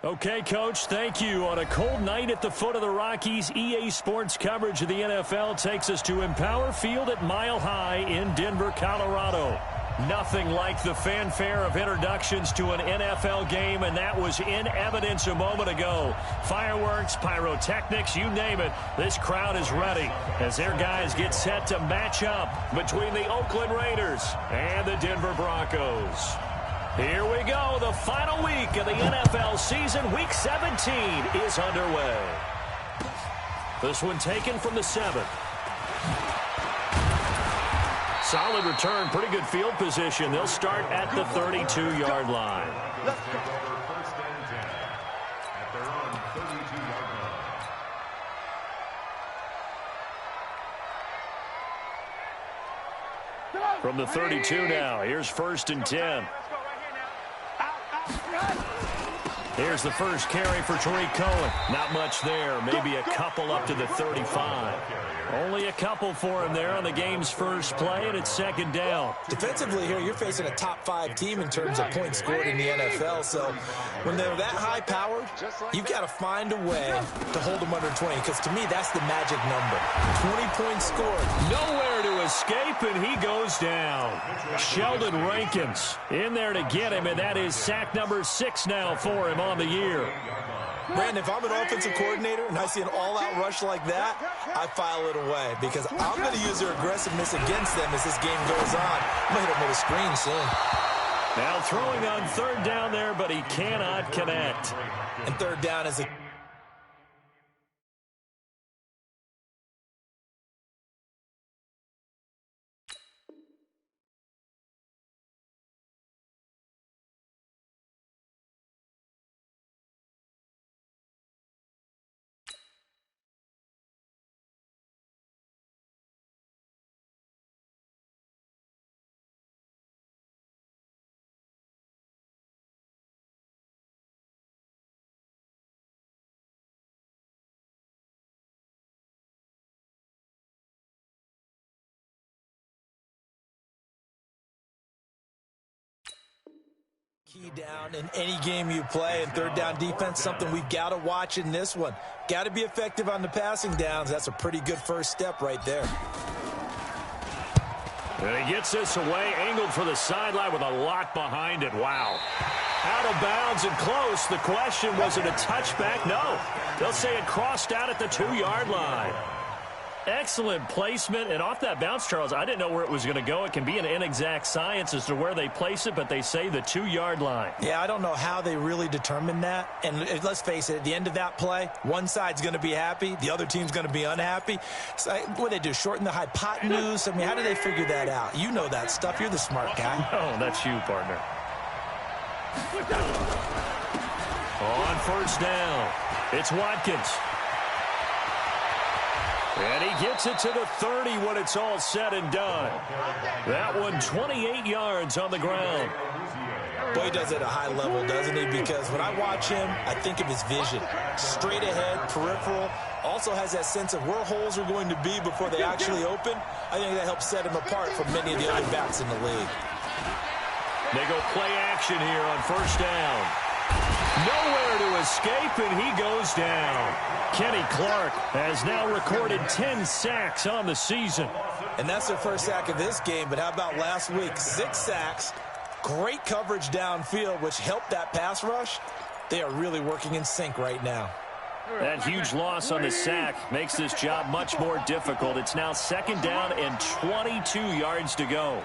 Okay, Coach, thank you. On a cold night at the foot of the Rockies, EA Sports coverage of the NFL takes us to Empower Field at Mile High in Denver, Colorado. Nothing like the fanfare of introductions to an NFL game, and that was in evidence a moment ago. Fireworks, pyrotechnics, you name it, this crowd is ready as their guys get set to match up between the Oakland Raiders and the Denver Broncos. Here we go. The final week of the NFL season. Week 17 is underway. This one taken from the 7th. Solid return. Pretty good field position. They'll start at the 32-yard line. From the 32 now. Here's 1st and 10. Here's the first carry for Tariq Cohen. Not much there. Maybe a couple up to the 35. Only a couple for him there on the game's first play, and it's 2nd down. Defensively here, you're facing a top-5 team in terms of points scored in the NFL. So when they're that high-powered, you've got to find a way to hold them under 20, because to me, that's the magic number. 20 points scored. Nowhere to escape, and he goes down. Sheldon Rankins in there to get him, and that is sack number 6 now for him on the year. Brandon, if I'm an offensive coordinator and I see an all-out rush like that, I file it away because I'm going to use their aggressiveness against them as this game goes on. I'm going to hit them with a screen soon. Now throwing on 3rd down there, but he cannot connect. And 3rd down is a... Key down in any game you play, and 3rd down defense, something we've got to watch in this one. Got to be effective on the passing downs. That's a pretty good first step right there. And he gets this away, angled for the sideline with a lot behind it. Wow. Out of bounds and close. The question, was it a touchback? No. They'll say it crossed out at the 2-yard line. Excellent placement, and off that bounce, Charles, I didn't know where it was going to go. It can be an inexact science as to where they place it, but they say the 2-yard line. Yeah, I don't know how they really determined that. And let's face it, at the end of that play, one side's going to be happy, the other team's going to be unhappy. So, what do they do, shorten the hypotenuse? I mean, how do they figure that out? You know that stuff. You're the smart guy. Oh, that's you, partner. On 1st down, it's Watkins. And he gets it to the 30 when it's all said and done. That one 28 yards on the ground. Boy, he does it at a high level, doesn't he? Because when I watch him, I think of his vision. Straight ahead, peripheral. Also has that sense of where holes are going to be before they actually open. I think that helps set him apart from many of the other backs in the league. They go play action here on 1st down. Nowhere to escape, and he goes down. Kenny Clark has now recorded 10 sacks on the season. And that's their first sack of this game, but how about last week? 6 sacks, great coverage downfield, which helped that pass rush. They are really working in sync right now. That huge loss on the sack makes this job much more difficult. It's now 2nd down and 22 yards to go.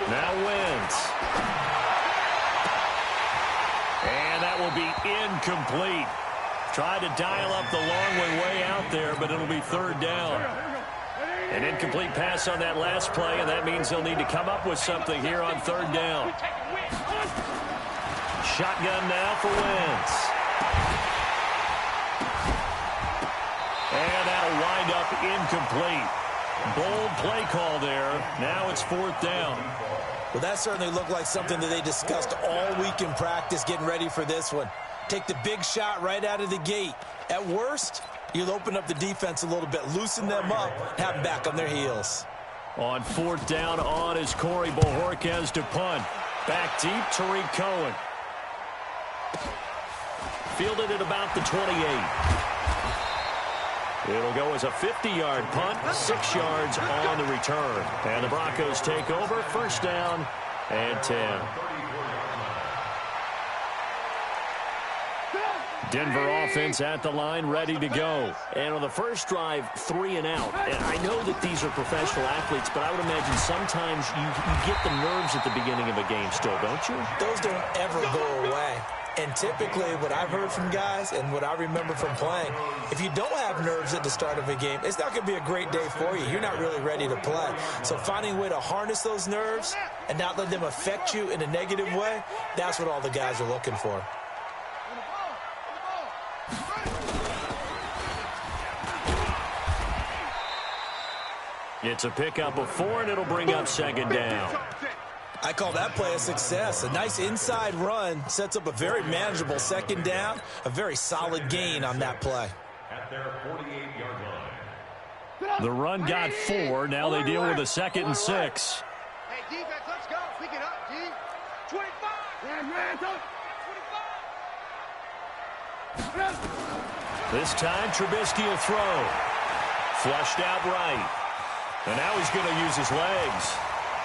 Now Wentz. And that will be incomplete. Tried to dial up the long way out there, but it'll be 3rd down. An incomplete pass on that last play, and that means they'll need to come up with something here on 3rd down. Shotgun now for Wentz. And that'll wind up incomplete. Bold play call there. Now it's 4th down. Well, that certainly looked like something that they discussed all week in practice getting ready for this one. Take the big shot right out of the gate. At worst, you'll open up the defense a little bit, loosen them up, have them back on their heels. On 4th down, on is Corey Bojorquez to punt. Back deep, Tariq Cohen. Fielded at about the 28. It'll go as a 50-yard punt, 6 yards on the return. And the Broncos take over, first down and 10. Denver offense at the line, ready to go. And on the first drive, 3 and out. And I know that these are professional athletes, but I would imagine sometimes you get the nerves at the beginning of a game still, don't you? Those don't ever go away. And typically what I've heard from guys and what I remember from playing, if you don't have nerves at the start of a game, it's not going to be a great day for you. You're not really ready to play. So finding a way to harness those nerves and not let them affect you in a negative way, that's what all the guys are looking for. It's a pickup of 4, and it'll bring up second down. I call that play a success. A nice inside run sets up a very manageable second down, a very solid gain on that play. At their 48-yard line. The run got 4. Now they deal with a 2nd and 6. Hey, defense, let's go. Pick it up, D. 25. 25. This time, Trubisky will throw. Flushed out right. And now he's going to use his legs.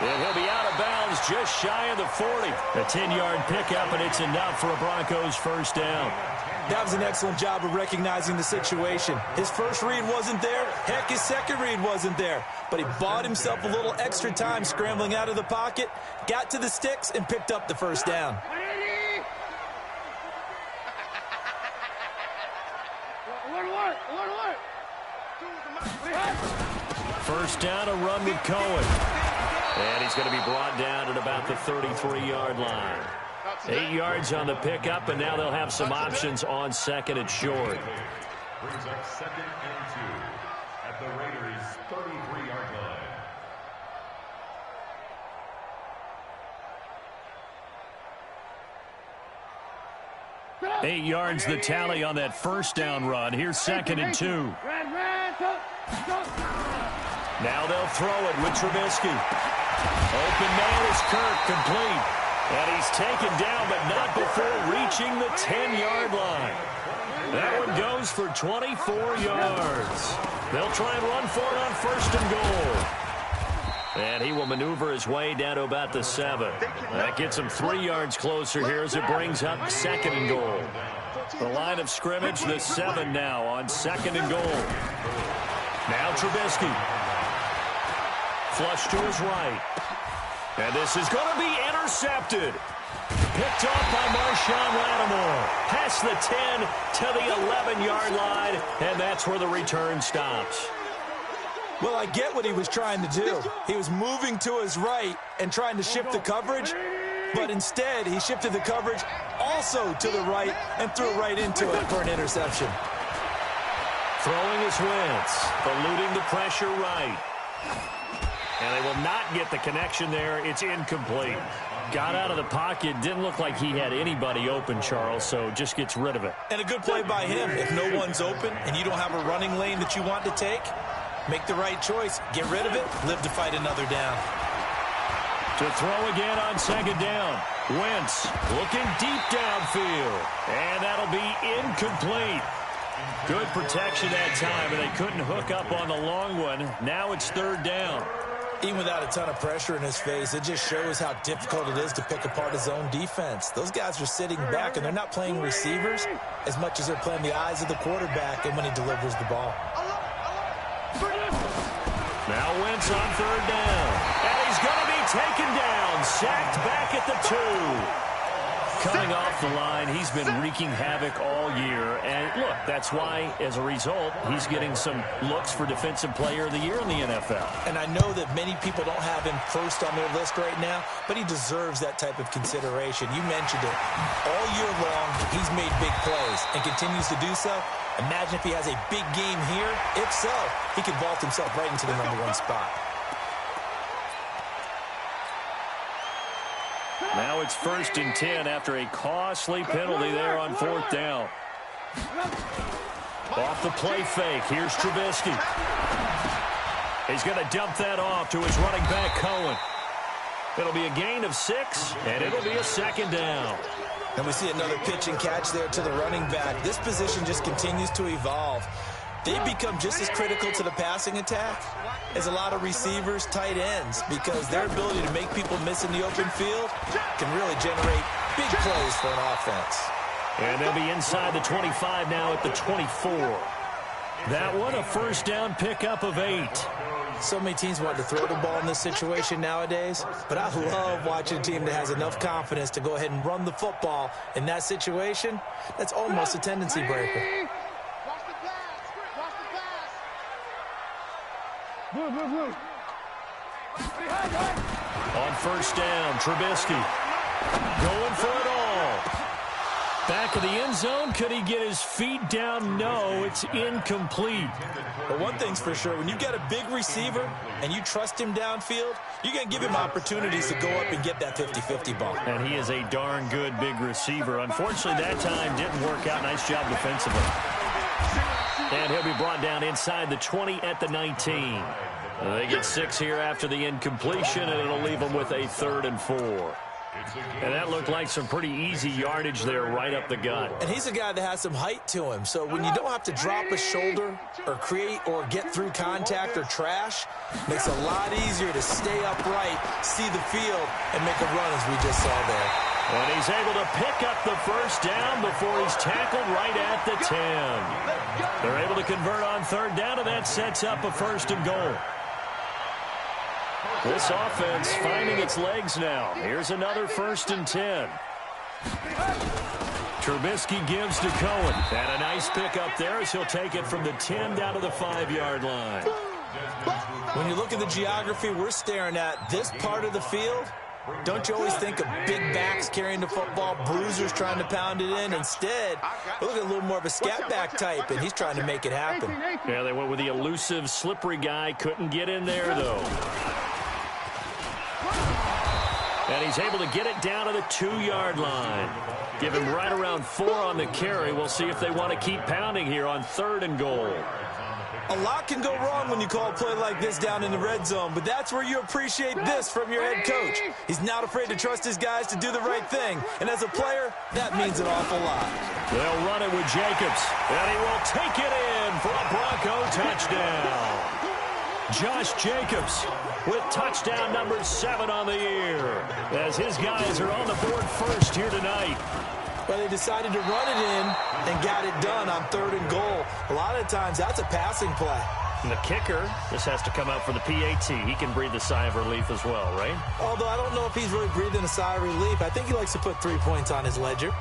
And he'll be out of bounds just shy of the 40. A 10-yard pickup, and it's enough for a Broncos first down. That was an excellent job of recognizing the situation. His first read wasn't there. Heck, his second read wasn't there. But he bought himself a little extra time scrambling out of the pocket, got to the sticks, and picked up the first down. First down, a run with Cohen. And he's going to be brought down at about the 33-yard line. 8 yards on the pickup, and now they'll have some options on second and short. Brings up 2nd and 2 at the Raiders' 33-yard line. 8 yards the tally on that first down run. Here's 2nd and 2. Now they'll throw it with Trubisky. Open man is Kirk, complete. And he's taken down, but not before reaching the 10-yard line. That one goes for 24 yards. They'll try and run for it on first and goal. And he will maneuver his way down to about the 7. That gets him 3 yards closer here as it brings up 2nd and goal. The line of scrimmage, the 7 now on 2nd and goal. Now Trubisky. Flush to his right. And this is going to be intercepted. Picked off by Marshawn Lattimore. Past the 10 to the 11-yard line, and that's where the return stops. Well, I get what he was trying to do. He was moving to his right and trying to shift the coverage, but instead he shifted the coverage also to the right and threw right into it for an interception. Throwing his Wentz, eluding the pressure right. And they will not get the connection there. It's incomplete. Got out of the pocket. Didn't look like he had anybody open, Charles, so just gets rid of it. And a good play by him. If no one's open and you don't have a running lane that you want to take, make the right choice. Get rid of it. Live to fight another down. To throw again on 2nd down. Wentz looking deep downfield. And that'll be incomplete. Good protection that time, and they couldn't hook up on the long one. Now it's 3rd down. Even without a ton of pressure in his face, it just shows how difficult it is to pick apart his own defense. Those guys are sitting back, and they're not playing receivers as much as they're playing the eyes of the quarterback and when he delivers the ball. Now Wentz on 3rd down. And he's going to be taken down. Sacked back at the 2. Coming off the line, he's been wreaking havoc all year. And look, that's why, as a result, he's getting some looks for Defensive Player of the Year in the NFL. And I know that many people don't have him first on their list right now, but he deserves that type of consideration. You mentioned it. All year long, he's made big plays and continues to do so. Imagine if he has a big game here. If so, he could vault himself right into the #1 spot. Now it's 1st and 10 after a costly penalty there on 4th down. Off the play fake. Here's Trubisky. He's going to dump that off to his running back, Cohen. It'll be a gain of 6, and it'll be a second down. And we see another pitch and catch there to the running back. This position just continues to evolve. They become just as critical to the passing attack as a lot of receivers, tight ends, because their ability to make people miss in the open field can really generate big plays for an offense. And they'll be inside the 25 now at the 24. That one, a first down pickup of 8. So many teams want to throw the ball in this situation nowadays, but I love watching a team that has enough confidence to go ahead and run the football in that situation. That's almost a tendency breaker. On first down, Trubisky going for it all. Back of the end zone. Could he get his feet down? No, it's incomplete. But one thing's for sure, when you've got a big receiver and you trust him downfield, you're going to give him opportunities to go up and get that 50-50 ball. And he is a darn good big receiver. Unfortunately, that time didn't work out. Nice job defensively. And he'll be brought down inside the 20 at the 19. They get 6 here after the incompletion, and it'll leave them with a 3rd and 4. And that looked like some pretty easy yardage there right up the gut. And he's a guy that has some height to him. So when you don't have to drop a shoulder or create or get through contact or trash, makes it a lot easier to stay upright, see the field, and make a run as we just saw there. And he's able to pick up the first down before he's tackled right at the 10. They're able to convert on 3rd down, and that sets up a 1st and goal. This offense finding its legs now. Here's another 1st and 10. Trubisky gives to Cohen. And a nice pickup there as he'll take it from the 10 down to the 5-yard line. When you look at the geography we're staring at, this part of the field, don't you always think of big backs carrying the football, bruisers trying to pound it in? Instead, look at a little more of a scat back type, and he's trying to make it happen. Yeah, they went with the elusive, slippery guy. Couldn't get in there, though. And he's able to get it down to the 2-yard line. Give him right around 4 on the carry. We'll see if they want to keep pounding here on 3rd and goal. A lot can go wrong when you call a play like this down in the red zone, but that's where you appreciate this from your head coach. He's not afraid to trust his guys to do the right thing, and as a player, that means an awful lot. They'll run it with Jacobs, and he will take it in for a Bronco touchdown. Josh Jacobs with touchdown number 7 on the year, as his guys are on the board first here tonight. Well, they decided to run it in and got it done on 3rd and goal. A lot of times, that's a passing play. And the kicker, this has to come out for the PAT. He can breathe a sigh of relief as well, right? Although I don't know if he's really breathing a sigh of relief. I think he likes to put 3 points on his ledger.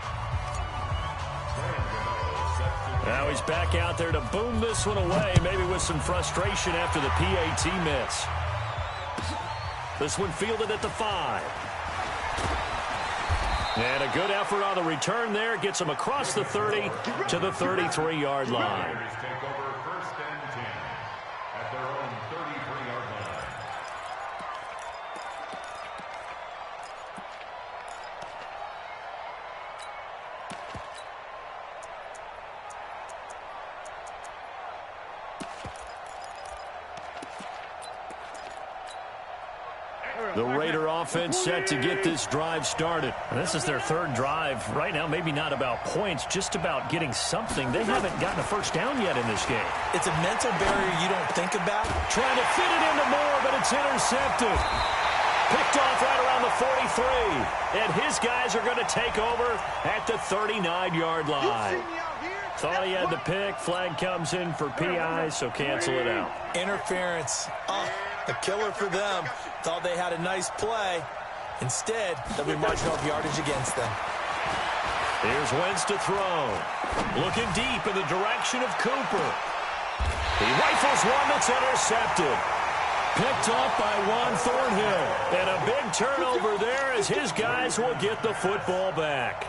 Now he's back out there to boom this one away, maybe with some frustration after the PAT miss. This one fielded at the 5. And a good effort on the return there. Gets him across the 30 to the 33-yard line. The Raider offense set to get this drive started. And this is their 3rd drive. Right now, maybe not about points, just about getting something. They haven't gotten a first down yet in this game. It's a mental barrier you don't think about. Trying to fit it into Moore, but it's intercepted. Picked off right around the 43. And his guys are going to take over at the 39-yard line. Thought he had the pick. Flag comes in for PI, so cancel it out. Interference. A killer for them. Thought they had a nice play. Instead, they'll be marching off yardage against them. Here's Wentz to throw. Looking deep in the direction of Cooper. He rifles one that's intercepted. Picked off by Juan Thornhill. And a big turnover there as his guys will get the football back.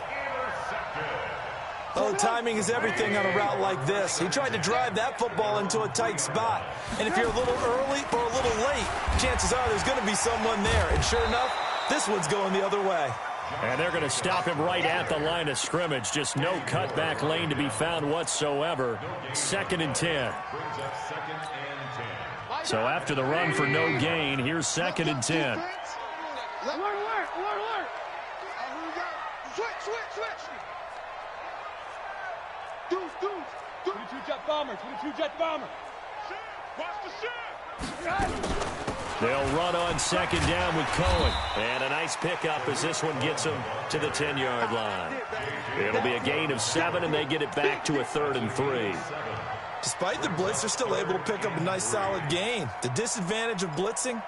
Oh, timing is everything on a route like this. He tried to drive that football into a tight spot. And if you're a little early or a little late, chances are there's going to be someone there. And sure enough, this one's going the other way. And they're going to stop him right at the line of scrimmage. Just no cutback lane to be found whatsoever. 2nd and 10. So after the run for no gain, here's 2nd and 10. Alert, alert, alert, alert. Here we go. Switch. Deuce. 22 jet bomber. Watch the shit. They'll run on second down with Cohen. And a nice pickup as this one gets them to the 10-yard line. It'll be a gain of 7, and they get it back to a 3rd and 3. Despite the blitz, they're still able to pick up a nice solid gain. The disadvantage of blitzing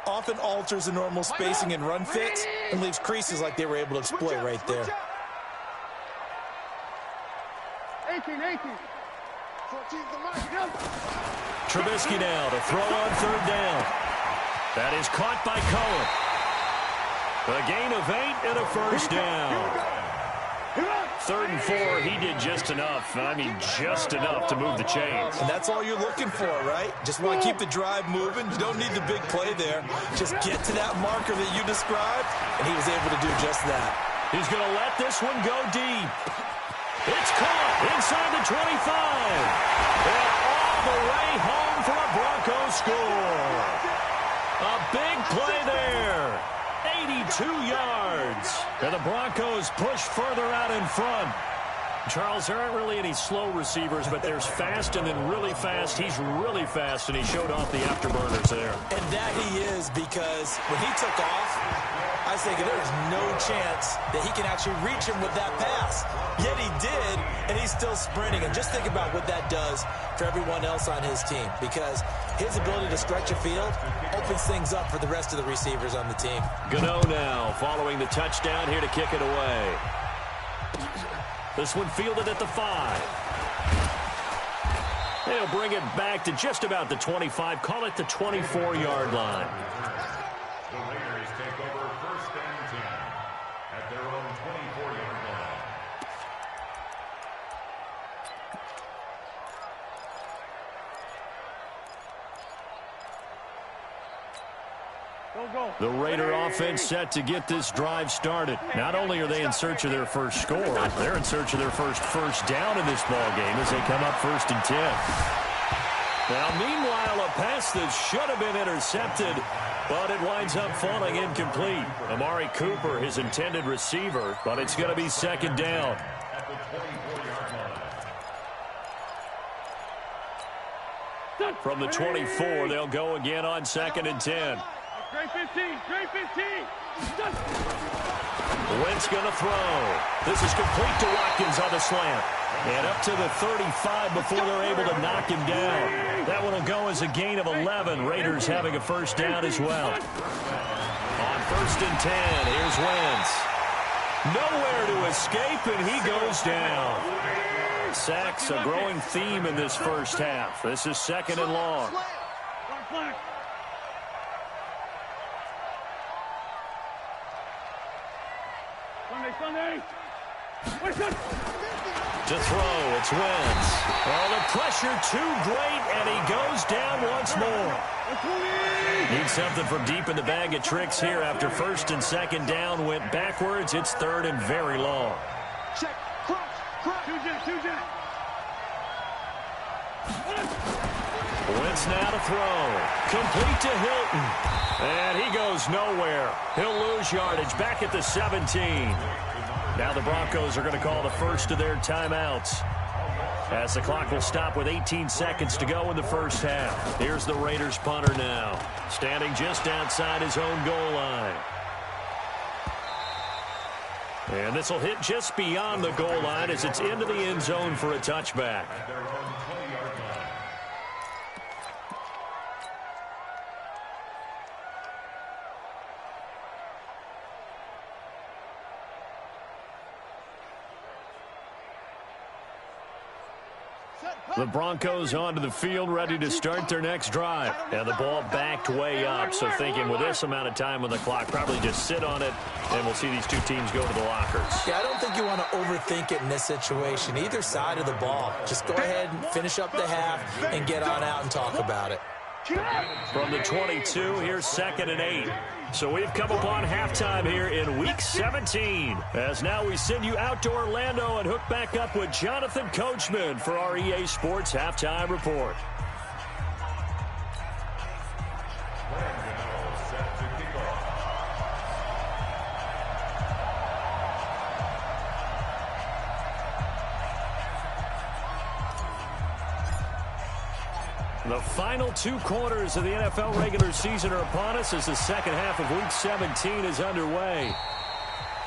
often alters the normal spacing and run fits and leaves creases like they were able to exploit right there. 18. 14's the mark. Trubisky now to throw on 3rd down. That is caught by Cohen. A gain of 8 and a 1st down. 3rd and 4, he did just enough. I mean, just enough to move the chains. And that's all you're looking for, right? Just want to keep the drive moving. You don't need the big play there. Just get to that marker that you described, and he was able to do just that. He's going to let this one go deep. It's caught inside the 25. And all the way home for a Broncos score. A big play there. 82 yards. And the Broncos push further out in front. Charles, there aren't really any slow receivers, but there's fast and then really fast. He's really fast, and he showed off the afterburners there. And that he is, because when he took off, I was thinking there is no chance that he can actually reach him with that pass. Yet he did, and he's still sprinting. And just think about what that does for everyone else on his team, because his ability to stretch a field opens things up for the rest of the receivers on the team. Gano now following the touchdown here to kick it away. This one fielded at the 5. They'll bring it back to just about the 25. Call it the 24-yard line. The Raiders take over 1st and 10 at their own 24-yard line. The Raider offense set to get this drive started. Not only are they in search of their first score, they're in search of their first down in this ball game as they come up 1st and 10. Now, meanwhile, a pass that should have been intercepted, but it winds up falling incomplete. Amari Cooper, his intended receiver, but it's going to be 2nd down. At the 24-yard line. From the 24, they'll go again on 2nd and 10. Great 15. Wentz going to throw. This is complete to Watkins on the slant. And up to the 35 before they're able to knock him down. That one will go as a gain of 11. Raiders having a 1st down as well. On 1st and 10, here's Wentz. Nowhere to escape, and he goes down. Sacks, a growing theme in this first half. This is 2nd and long. Sunday. To throw, it's Wentz. Oh, the pressure too great, and he goes down once more. Needs something from deep in the bag of tricks here after 1st and 2nd down. Went backwards. It's 3rd and very long. Check. Crunch. Two jet. Wentz now to throw. Complete to Hilton. And he goes nowhere. He'll lose yardage back at the 17. Now the Broncos are going to call the first of their timeouts, as the clock will stop with 18 seconds to go in the first half. Here's the Raiders punter now, standing just outside his own goal line. And this will hit just beyond the goal line as it's into the end zone for a touchback. The Broncos onto the field, ready to start their next drive. And the ball backed way up, so thinking with this amount of time on the clock, probably just sit on it, and we'll see these two teams go to the lockers. Yeah, I don't think you want to overthink it in this situation. Either side of the ball. Just go ahead and finish up the half and get on out and talk about it. From the 22, here's 2nd and 8. So we've come upon halftime here in Week 17. As now we send you out to Orlando and hook back up with Jonathan Coachman for our EA Sports Halftime Report. The final 2 quarters of the NFL regular season are upon us as the second half of Week 17 is underway.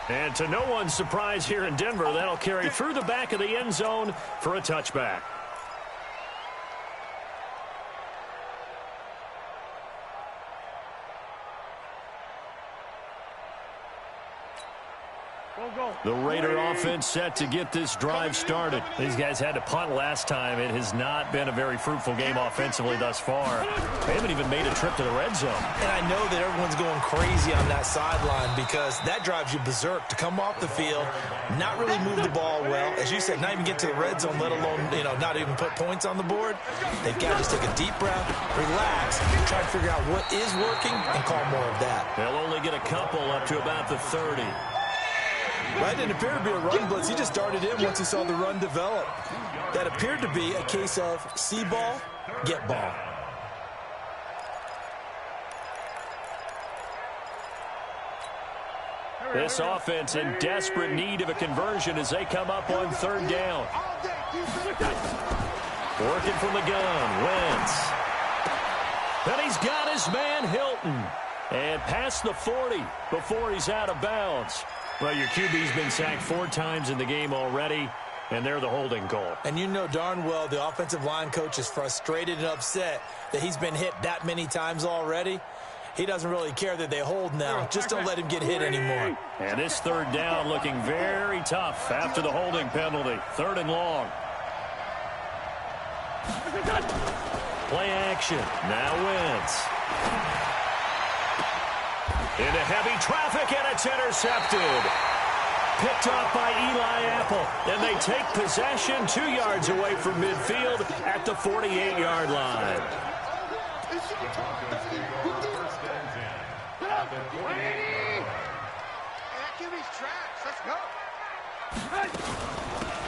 And to no one's surprise here in Denver, that'll carry through the back of the end zone for a touchback. The Raider offense set to get this drive started. These guys had to punt last time. It has not been a very fruitful game offensively thus far. They haven't even made a trip to the red zone. And I know that everyone's going crazy on that sideline because that drives you berserk to come off the field, not really move the ball well. As you said, not even get to the red zone, let alone, not even put points on the board. They've got to just take a deep breath, relax, try to figure out what is working and call more of that. They'll only get a couple up to about the 30. Right, didn't appear to be a run blitz. He just darted in once he saw the run develop. That appeared to be a case of see ball, get ball. This offense in desperate need of a conversion as they come up on 3rd down. Working from the gun, Wentz. Then he's got his man, Hilton. And past the 40 before he's out of bounds. Well, your QB's been sacked 4 times in the game already, and they're the holding call. And you know darn well the offensive line coach is frustrated and upset that he's been hit that many times already. He doesn't really care that they hold now. Just don't let him get hit anymore. And this 3rd down looking very tough after the holding penalty. 3rd and long. Play action. Now Wentz. Into heavy traffic, and it's intercepted. Picked off by Eli Apple. And they take possession 2 yards away from midfield at the 48-yard line.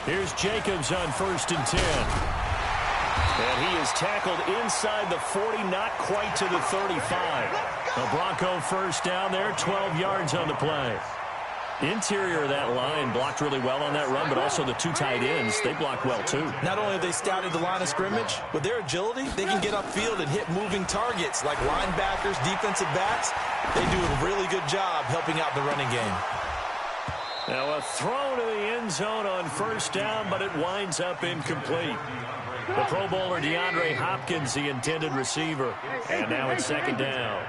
Here's Jacobs on 1st and 10. And he is tackled inside the 40, not quite to the 35. The Bronco first down there, 12 yards on the play. Interior of that line blocked really well on that run, but also the 2 tight ends, they blocked well too. Not only have they scouted the line of scrimmage, with their agility, they can get upfield and hit moving targets like linebackers, defensive backs. They do a really good job helping out the running game. Now a throw to the end zone on 1st down, but it winds up incomplete. The Pro Bowler DeAndre Hopkins, the intended receiver. And now it's 2nd down.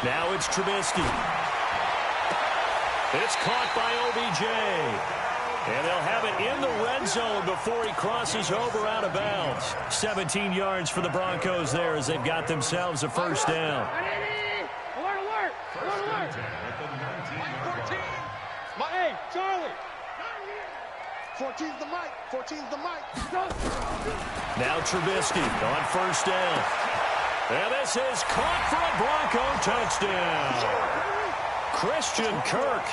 Now it's Trubisky. It's caught by OBJ. And they'll have it in the red zone before he crosses over out of bounds. 17 yards for the Broncos there as they've got themselves a 1st down. Alert! 14. Hey, Charlie! 14's the mic. 14's the mic. Now Trubisky on 1st down. And this is caught for a Bronco touchdown. Christian Kirk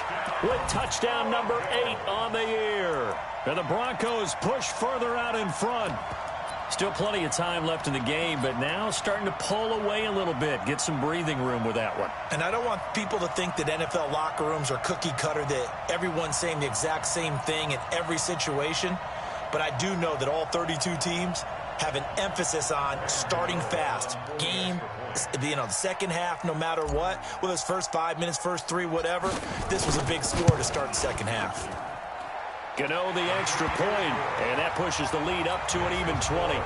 with touchdown number 8 on the year. And the Broncos push further out in front. Still plenty of time left in the game, but now starting to pull away a little bit. Get some breathing room with that one. And I don't want people to think that NFL locker rooms are cookie cutter, that everyone's saying the exact same thing in every situation. But I do know that all 32 teams have an emphasis on starting fast. Game, the second half, no matter what. Whether it's first 5 minutes, first 3, whatever. This was a big score to start the second half. Gano the extra point, and that pushes the lead up to an even 20.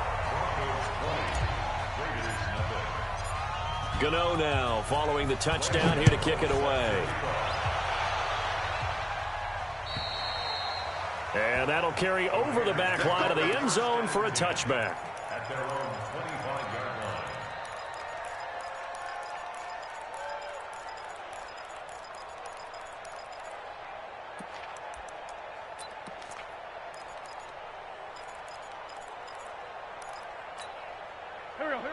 Gano now following the touchdown here to kick it away. And that'll carry over the back line of the end zone for a touchback. At their own 25-yard line.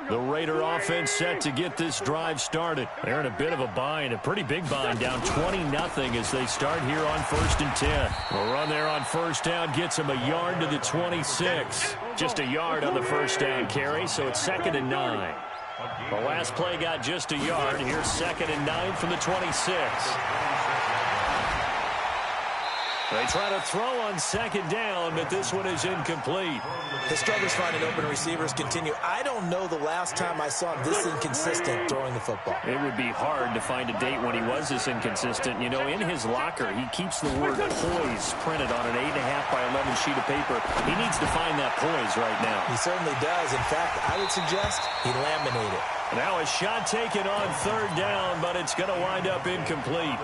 The Raider offense set to get this drive started. They're in a bit of a bind, a pretty big bind, down 20-0 as they start here on 1st and 10. A run there on 1st down gets them a yard to the 26. Just a yard on the 1st down carry, so it's 2nd and 9. The last play got just a yard. Here's 2nd and 9 from the 26. They try to throw on second down, but this one is incomplete. His struggles finding open receivers continue. I don't know the last time I saw him this inconsistent throwing the football. It would be hard to find a date when he was this inconsistent. You know, in his locker, he keeps the word poise printed on an 8.5 by 11 sheet of paper. He needs to find that poise right now. He certainly does. In fact, I would suggest he laminate it. Now a shot taken on third down, but it's going to wind up incomplete.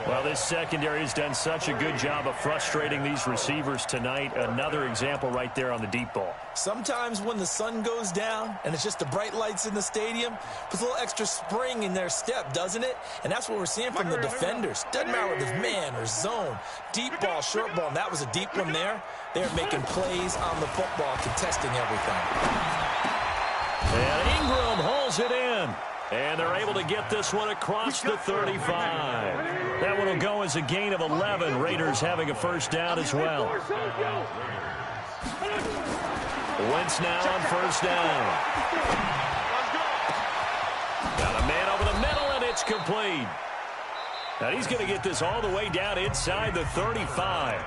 Well, this secondary has done such a good job of frustrating these receivers tonight. Another example right there on the deep ball. Sometimes when the sun goes down and it's just the bright lights in the stadium, puts a little extra spring in their step, doesn't it? And that's what we're seeing from the defenders. Doesn't matter whether it's man or zone, deep ball, short ball, and that was a deep one there. They're making plays on the football, contesting everything. And Ingram hauls it in. And they're able to get this one across the 35. That one will go as a gain of 11. Raiders having a first down as well. Wentz now on first down. Got a man over the middle, and it's complete. Now he's going to get this all the way down inside the 35.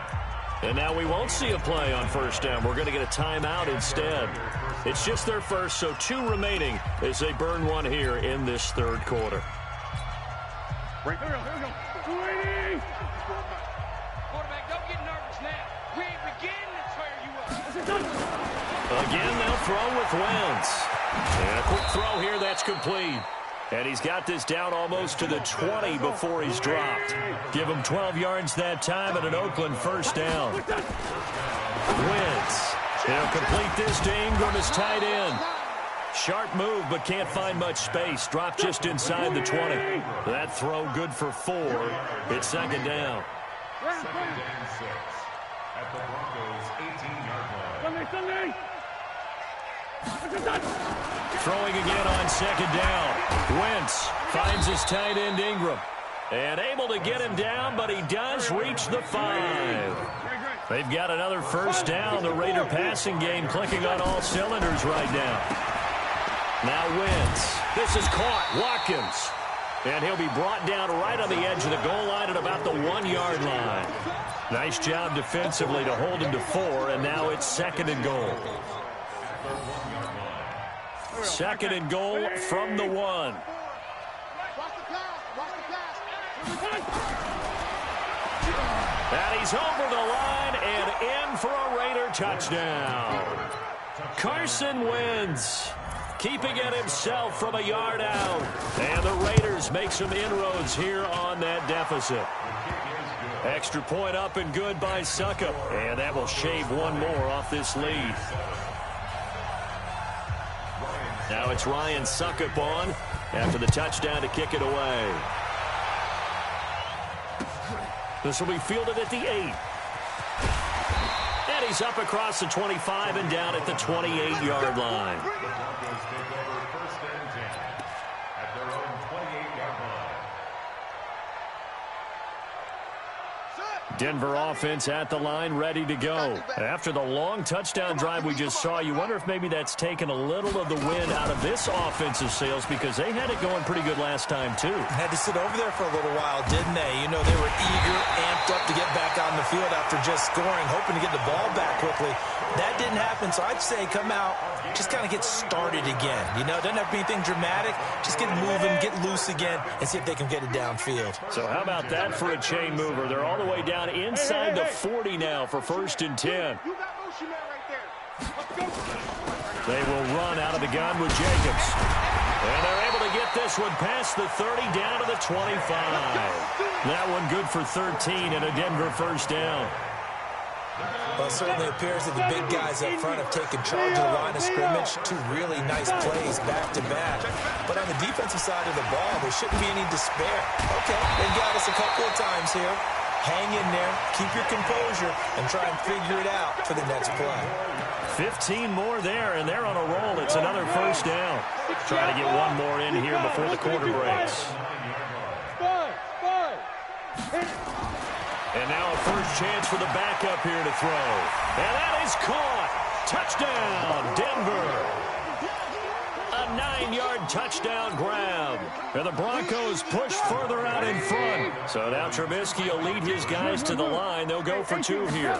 And now we won't see a play on first down. We're going to get a timeout instead. It's just their first, so 2 remaining as they burn one here in this third quarter. Quarterback, don't get nervous now. We ain't beginning to tear you up. Again, they'll throw with Wentz. And a quick throw here that's complete. And he's got this down almost to the 20 before he's dropped. Give him 12 yards that time and an Oakland first down. Wentz. He'll complete this to Ingram as tight end. Sharp move, but can't find much space. Dropped just inside the 20. That throw good for 4. It's second down. Second and 6 at the Broncos' 18-yard line. Throwing again on second down. Wentz finds his tight end Ingram. And able to get him down, but he does reach the 5. They've got another first down. The Raider passing game clicking on all cylinders right now. Now Wentz. This is caught. Watkins. And he'll be brought down right on the edge of the goal line at about the 1-yard line. Nice job defensively to hold him to 4, and now it's second and goal. Second and goal from the 1. And he's over the line and in for a Raider touchdown. Carson Wentz keeping it himself from a yard out. And the Raiders make some inroads here on that deficit. Extra point up and good by Succop. And that will shave one more off this lead. Now it's Ryan Succop on after the touchdown to kick it away. This will be fielded at the 8. And he's up across the 25 and down at the 28-yard line. The Broncos take over first and 10 at their own 28-yard line. Denver offense at the line, ready to go. After the long touchdown drive we just saw, you wonder if maybe that's taken a little of the wind out of this offensive sails because they had it going pretty good last time, too. Had to sit over there for a little while, didn't they? You know, they were eager, amped up to get back on the field after just scoring, hoping to get the ball back quickly. That didn't happen, so I'd say come out, just kind of get started again. You know, doesn't have to be anything dramatic. Just get moving, get loose again, and see if they can get it downfield. So how about that for a chain mover? They're all the way down inside the 40 now for first and 10. You got motion man right there. Let's go. They will run out of the gun with Jacobs. And they're able to get this one past the 30 down to the 25. That one good for 13 and a Denver first down. Well, it certainly appears that the big guys up front have taken charge of the line of scrimmage. 2 really nice plays back-to-back. But on the defensive side of the ball, there shouldn't be any despair. Okay, they got us a couple of times here. Hang in there, keep your composure, and try and figure it out for the next play. 15 more there, and they're on a roll. It's another first down. Trying to get one more in here before the quarter breaks. And now a first chance for the backup here to throw. And that is caught. Touchdown, Denver. A 9-yard touchdown grab. And the Broncos push further out in front. So now Trubisky will lead his guys to the line. They'll go for 2 here.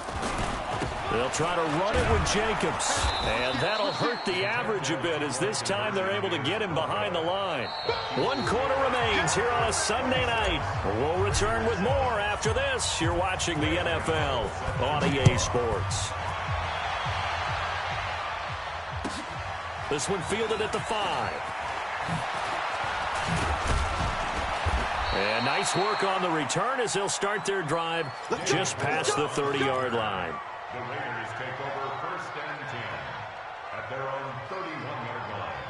They'll try to run it with Jacobs. And that'll hurt the average a bit as this time they're able to get him behind the line. 1 quarter remains here on a Sunday night. We'll return with more after this. You're watching the NFL on EA Sports. This one fielded at the 5. And nice work on the return as they'll start their drive just past the 30-yard line. The Raiders take over 1st and 10 at their own 31-yard line.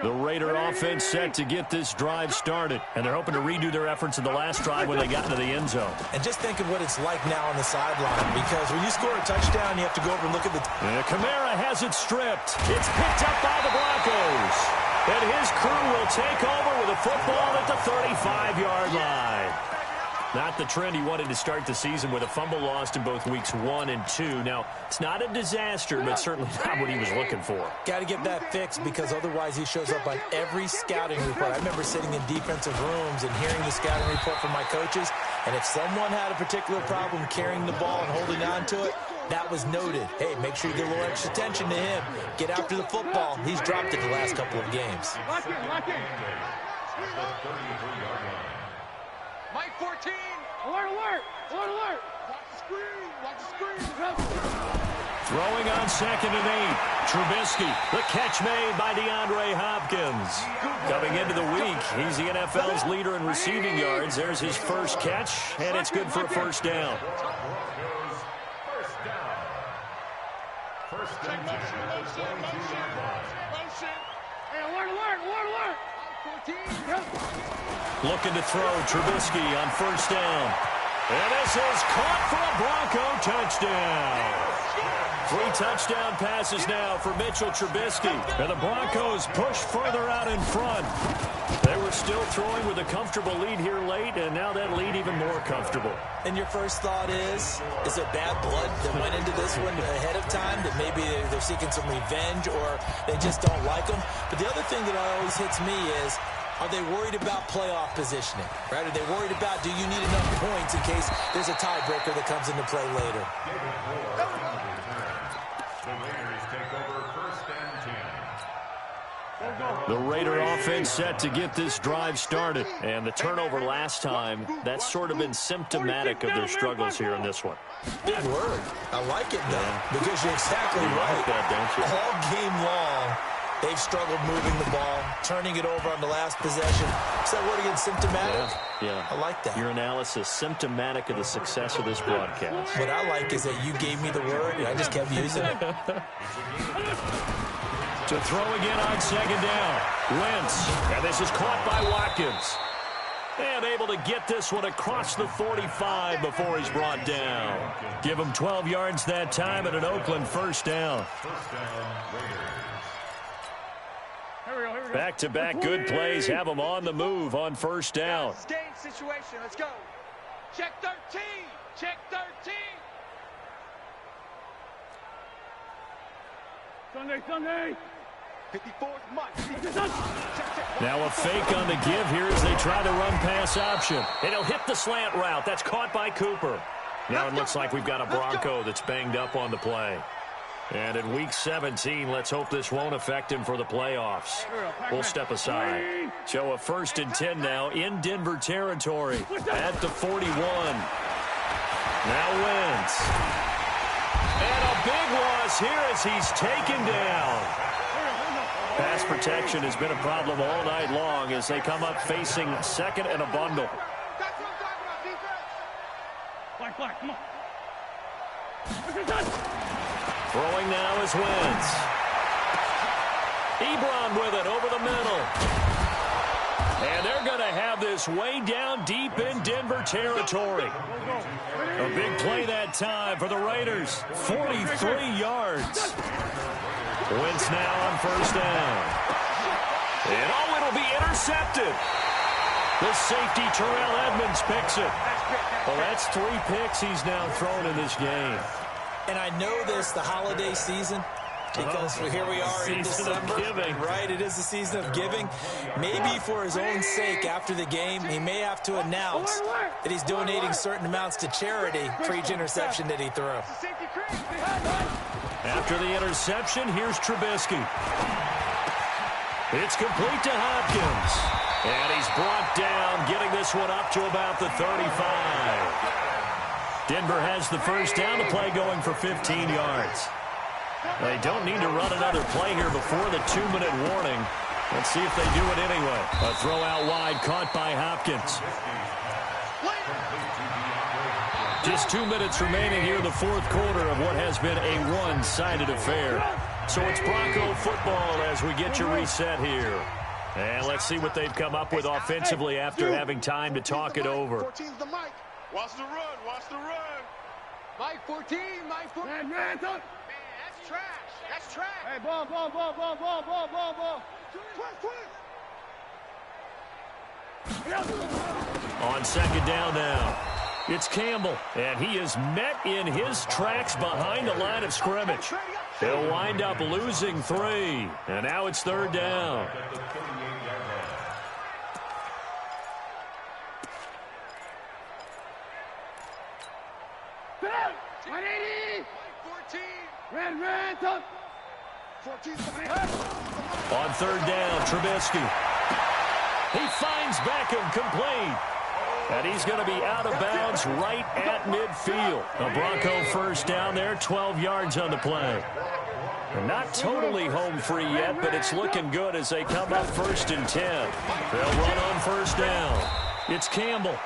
The Raider offense set to get this drive started, and they're hoping to redo their efforts in the last drive when they got into the end zone. And just think of what it's like now on the sideline, because when you score a touchdown, you have to go over and look at the... Kamara has it stripped. It's picked up by the Broncos. And his crew will take over with a football at the 35-yard line. Not the trend he wanted to start the season with a fumble lost in both weeks 1 and 2. Now, it's not a disaster, but certainly not what he was looking for. Got to get that fixed because otherwise he shows up on every scouting report. I remember sitting in defensive rooms and hearing the scouting report from my coaches, and if someone had a particular problem carrying the ball and holding on to it, that was noted. Hey, make sure you give a little extra attention to him. Get after the football. He's dropped it the last couple of games. Lock in. The 33-yard line. Mike 14. Alert, alert, alert, alert. Watch the screen. Throwing on 2nd and 8. Trubisky, the catch made by DeAndre Hopkins. Coming into the week, he's the NFL's leader in receiving yards. There's his first catch, and it's good for a first down. First and 10 at the 22-yard line. Hey, alert, alert, alert, alert. 14. Looking to throw Trubisky on first down. And this is caught for a Bronco touchdown. 3 touchdown passes now for Mitchell Trubisky. And the Broncos push further out in front. They were still throwing with a comfortable lead here late, and now that lead even more comfortable. And your first thought is it bad blood that went into this one ahead of time, that maybe they're seeking some revenge or they just don't like them? But the other thing that always hits me is, are they worried about playoff positioning? Right? Are they worried about, do you need enough points in case there's a tiebreaker that comes into play later? The Raiders take over 1st and 10. The Raider offense set to get this drive started. And the turnover last time, that's sort of been symptomatic of their struggles here in this one. Big word. I like it, though, because you're exactly right. Like that, don't you? All game long, they've struggled moving the ball, turning it over on the last possession. Is that word again, symptomatic? Yeah. I like that. Your analysis, symptomatic of the success of this broadcast. What I like is that you gave me the word, and I just kept using it. To throw again on 2nd down. Wentz. And this is caught by Watkins. And able to get this one across the 45 before he's brought down. Give him 12 yards that time and an Oakland first down. First down, Raiders. Back-to-back good plays have them on the move on first down. Game situation. Let's go. Check 13. Check 13. Sunday. 54th month. Now a fake on the give here as they try to run pass option. And he'll hit the slant route. That's caught by Cooper. Now it looks like we've got a Bronco that's banged up on the play. And in Week 17, let's hope this won't affect him for the playoffs. We'll step aside. So a 1st and 10 now in Denver territory at the 41. Now Wentz. And a big loss here as he's taken down. Pass protection has been a problem all night long as they come up facing 2nd and a bundle. Black, come on. Throwing now is Wentz. Ebron with it over the middle. And they're going to have this way down deep in Denver territory. A big play that time for the Raiders. 43 yards. Wentz now on first down. And it'll be intercepted. The safety, Terrell Edmonds, picks it. Well, that's 3 picks he's now thrown in this game. And I know this, the holiday season, because here we are in December, right? It is the season of giving. Maybe for his own sake, after the game, he may have to announce that he's donating certain amounts to charity for each interception that he threw. After the interception, here's Trubisky. It's complete to Hopkins. And he's brought down, getting this one up to about the 35. Denver has the first down, the play going for 15 yards. They don't need to run another play here before the 2-minute warning. Let's see if they do it anyway. A throw out wide, caught by Hopkins. Just 2 minutes remaining here in the fourth quarter of what has been a one-sided affair. So it's Bronco football as we get you reset here. And let's see what they've come up with offensively after having time to talk it over. Watch the run, watch the run. Mike 14, Mike 14. Man, that's trash. That's trash. Hey, ball. Twist. On second down now, it's Campbell, and he is met in his tracks behind the line of scrimmage. He'll wind up losing 3, and now it's third down. Red, up. 14. On third down, Trubisky. He finds Beckham complete. And he's going to be out of bounds right at midfield. A Bronco first down there, 12 yards on the play. And not totally home free yet, but it's looking good as they come up first and 10. They'll run on first down. It's Campbell.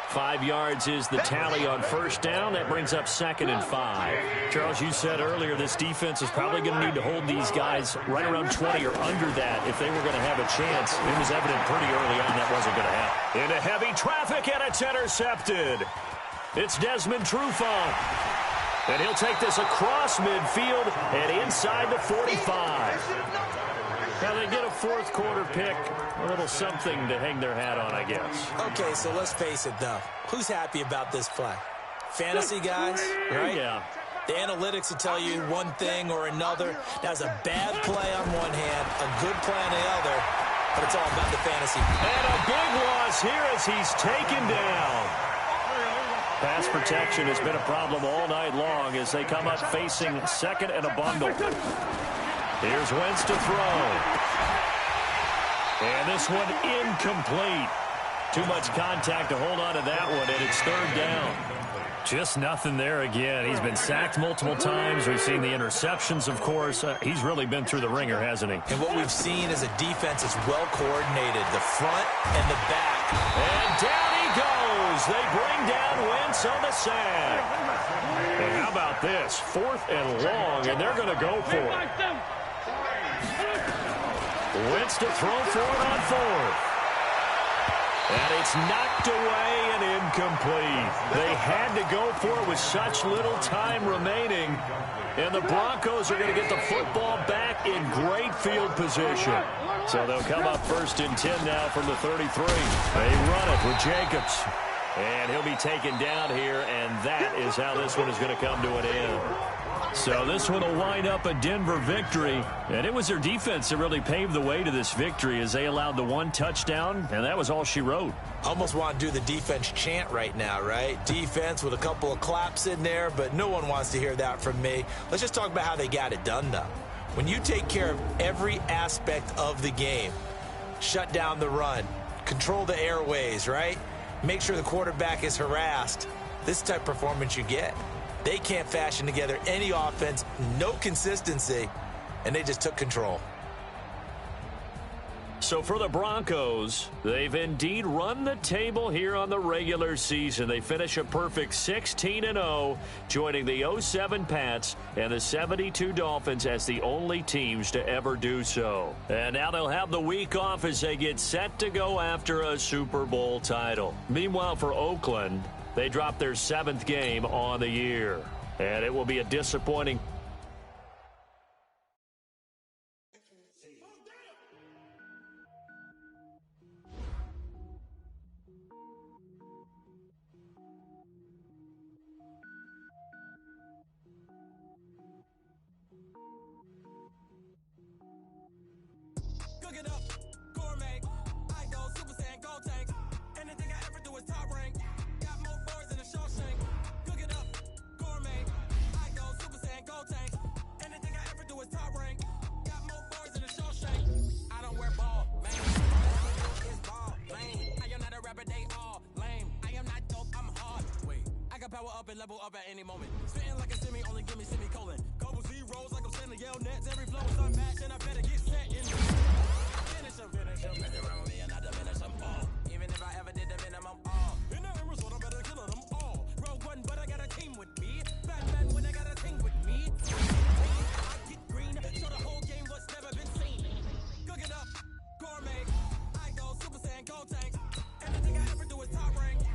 5 yards is the tally on first down. That brings up second and 5. Charles, you said earlier this defense is probably going to need to hold these guys right around 20 or under that if they were going to have a chance. It was evident pretty early on that wasn't going to happen. Into heavy traffic, and it's intercepted. It's Desmond Trufant. And he'll take this across midfield and inside the 45. Now they get a fourth quarter pick, a little something to hang their hat on, I guess. Okay, so let's face it, though. Who's happy about this play? Fantasy guys, right? Yeah. The analytics will tell you one thing or another. That was a bad play on one hand, a good play on the other, but it's all about the fantasy. And a big loss here as he's taken down. Pass protection has been a problem all night long as they come up facing second and a bundle. Here's Wentz to throw. And this one incomplete. Too much contact to hold on to that one, and it's third down. Just nothing there again. He's been sacked multiple times. We've seen the interceptions, of course. He's really been through the ringer, hasn't he? And what we've seen is a defense that's well coordinated, the front and the back. And down he goes. They bring down Wentz on the sack. And how about this? 4th and long, and they're going to go for it. Wentz to throw for it on 4th. And it's knocked away and incomplete. They had to go for it with such little time remaining. And the Broncos are going to get the football back in great field position. So they'll come up first and 10 now from the 33. They run it with Jacobs. And he'll be taken down here, and that is how this one is going to come to an end. So this one will wind up a Denver victory, and it was their defense that really paved the way to this victory as they allowed the 1 touchdown, and that was all she wrote. Almost want to do the defense chant right now, right? Defense with a couple of claps in there, but no one wants to hear that from me. Let's just talk about how they got it done, though. When you take care of every aspect of the game, shut down the run, control the airways, right? Make sure the quarterback is harassed. This type of performance you get. They can't fashion together any offense, no consistency, and they just took control. So for the Broncos, they've indeed run the table here on the regular season. They finish a perfect 16-0, joining the 07 Pats and the 72 Dolphins as the only teams to ever do so. And now they'll have the week off as they get set to go after a Super Bowl title. Meanwhile, for Oakland, they dropped their 7th game on the year. And it will be a disappointing level up at any moment. Spitting like a semi, only give me semicolon. Couple zeros like I'm sending yell nets. Every flow is unmatched, and I better get set in. Finish them. Better around me and I diminish them all. Even if I ever did the minimum, all. In the end result, I'm better killing them all. Rogue One, but I got a team with me. Batman when I got a team with me. I get green, so the whole game was never been seen. Cook it up, gourmet. I go Super Saiyan, Gold Tanks. Anything I ever do is top rank.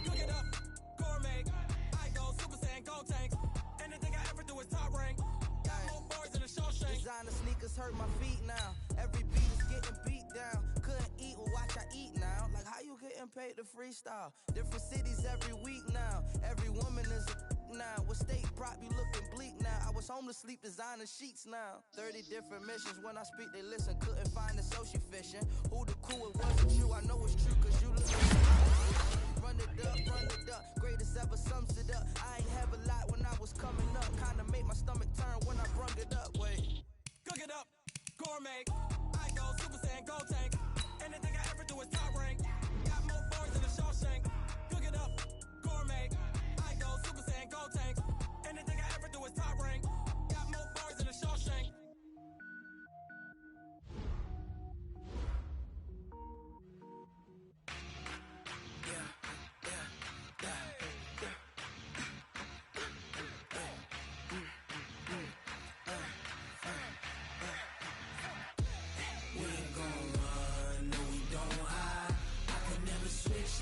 Cook it up, gourmet. I go Super Saiyan, Gold Tanks. Anything I ever do is top rank. Got more bars in the Shawshank. Designer sneakers hurt my feet now. Every beat is getting beat down. Couldn't eat, well watch I eat now. Like how you getting paid to freestyle? Different cities every week now. Every woman is a now. What state prop you looking bleak now? I was home to sleep designer sheets now. 30 different missions. When I speak they listen. Couldn't find the social fishing. Who the cool it wasn't you. I know it's true cause you look like run it up. Greatest ever sums it up. I ain't have a lot when I was coming up. Kinda made my stomach turn when I brung it up. Wait. Cook it up, gourmet. I go Super Saiyan, Gold Tank. Anything I ever do is top rank. Got more bars in the Shawshank. Cook it up, gourmet. I go Super Saiyan, Gold Tank. Anything I ever do is top rank. Got more bars in the Shawshank.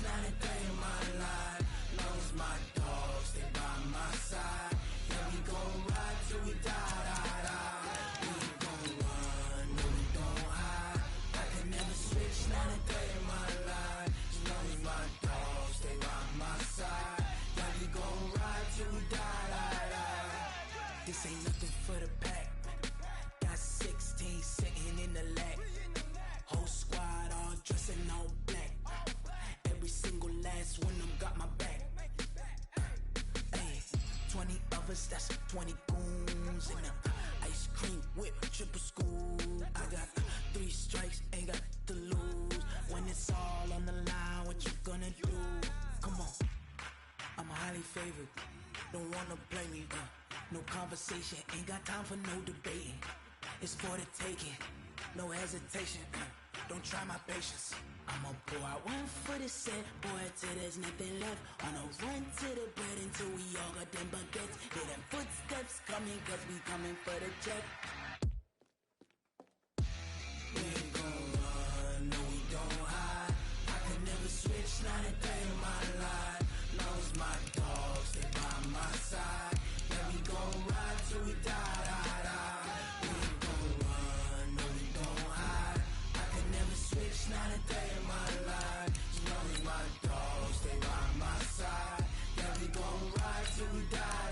Not a day in my life. Knows my dogs, they by my side. Yeah, we gon' ride till we die. We ain't gon' run, no, we don't hide. I can never switch, not a day in my life. Knows my dogs, they by my side. Yeah, we gon' ride till we die. This ain't nothing for the pack. Got 16 sitting in the lap. Whole squad all dressed in all black. Every single last one of them got my back. Hey, 20 of us, that's 20 goons. And ice cream whip, triple scoop. I got 3 strikes, ain't got to lose. When it's all on the line, what you gonna do? Come on, I'm highly favored. Don't wanna blame me, no conversation. Ain't got time for no debating. It's for the taking, no hesitation. Don't try my patience. I'ma pour out one for the set, boy, till there's nothing left. On a run to the bread until we all got them baguettes. Hear them footsteps coming, cause we coming for the check. We ain't gon' run, no, we don't hide. I can never switch, not a day in my life. Knows my dogs, they by my side. Yeah, we gon' ride till we die. We ain't gon' run, no, we don't hide. I can never switch, not a day in my life. Knows my dogs, they by my side. Yeah, we gon' ride till we die.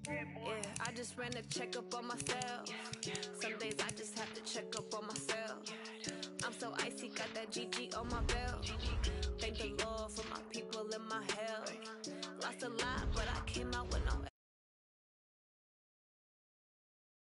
Yeah, I just ran a checkup on myself. Some days I just have to check up on myself. I'm so icy, got that GG on my belt. Thank the Lord for my people in my